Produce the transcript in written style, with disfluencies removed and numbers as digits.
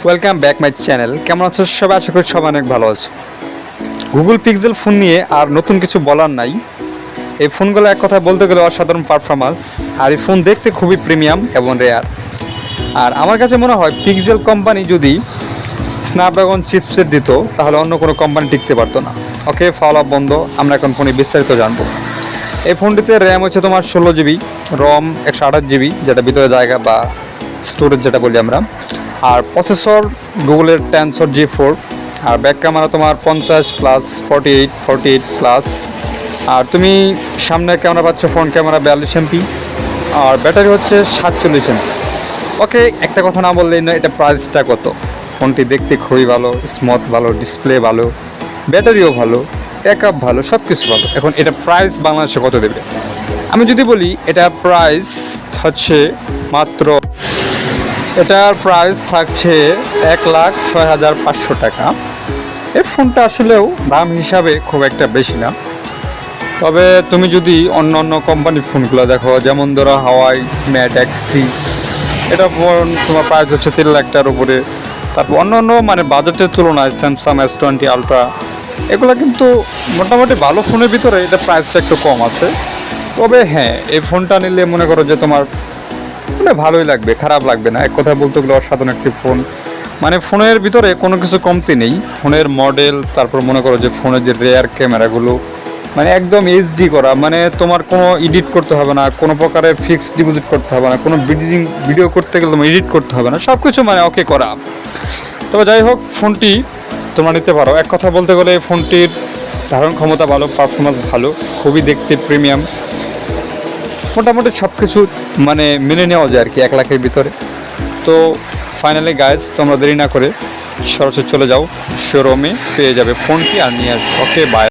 Welcome back my channel. কেমন আছো সবাই? আশা করি সবাই অনেক ভালো আছো। গুগল পিক্সেল ফোন নিয়ে আর নতুন কিছু বলার নাই। এই ফোনগুলো এক কথায় বলতে গেলে অসাধারণ পারফরমেন্স, আর এই ফোন দেখতে খুবই প্রিমিয়াম এবং রেয়ার। আর আমার কাছে মনে হয় পিক্সেল কোম্পানি যদি স্ন্যাপড্রাগন চিপসেট দিত তাহলে অন্য কোনো কোম্পানি টিকতে পারতো না। ওকে, ফলো আপ বন্ধ, আমরা এখন ফোনে বিস্তারিত জানবো। এই ফোনটিতে র্যাম হচ্ছে তোমার 16 GB, রম 128 GB, যেটা ভিতরে জায়গা বা স্টোরেজ যেটা বলি আমরা। আর প্রসেসর গুগলের টেনসর G4। আর ব্যাক ক্যামেরা তোমার 50+, 48 প্লাস। আর তুমি সামনের ক্যামেরা পাচ্ছ, ফ্রন্ট ক্যামেরা 42 MP। আর ব্যাটারি হচ্ছে 47 MP। ওকে, একটা কথা না বললেই না, এটা প্রাইসটা কত? ফোনটি দেখতে খুবই ভালো, স্মুথ ভালো, ডিসপ্লে ভালো, ব্যাটারিও ভালো, ব্যাকআপ ভালো, সব কিছু ভালো। এখন এটা প্রাইস বাংলাদেশে কত দেবে? আমি যদি বলি এটার প্রাইস হচ্ছে মাত্র, এটার প্রাইস থাকছে 1,06,500 টাকা। এই ফোনটা আসলেও দাম হিসাবে খুব একটা বেশি না। তবে তুমি যদি অন্য অন্য কোম্পানির ফোনগুলো দেখো, যেমন ধরো হাওয়াই ম্যাট X3, এটা ফোন তোমার প্রাইস হচ্ছে 3 লাখ টাকার উপরে। তারপর অন্য অন্য মানে বাজেটের তুলনায় স্যামসাং S20 আলট্রা, এগুলো কিন্তু মোটামুটি ভালো ফোনের ভিতরে এটা প্রাইসটা একটু কম আছে। তবে হ্যাঁ, এই ফোনটা নিলে মনে করো যে তোমার মানে ভালোই লাগবে, খারাপ লাগবে না। এক কথা বলতে গেলে অসাধারণ একটি ফোন। মানে ফোনের ভিতরে কোনো কিছু কমতি নেই। ফোনের মডেল, তারপর মনে করো যে ফোনের যে রেয়ার ক্যামেরাগুলো মানে একদম HD করা, মানে তোমার কোনো এডিট করতে হবে না, কোনো প্রকারের ফিক্সড ডিপোজিট করতে হবে না, কোনো ভিডিও করতে গেলে তোমার এডিট করতে হবে না, সব কিছু মানে ওকে করা। তবে যাই হোক, ফোনটি তোমরা নিতে পারো। এক কথা বলতে গেলে এই ফোনটির ধারণ ক্ষমতা ভালো, পারফরমেন্স ভালো, খুবই দেখতে প্রিমিয়াম, মোটামুটি সব কিছু মানে মেনে নেওয়া যায় আর কি 1 লাখের ভিতরে। তো ফাইনালি গাইজ, তোমরা দেরি না করে সরাসরি চলে যাও শোরুমে, পেয়ে যাবে ফোনটি আর নিয়ে আসবে। ওকে, বাই।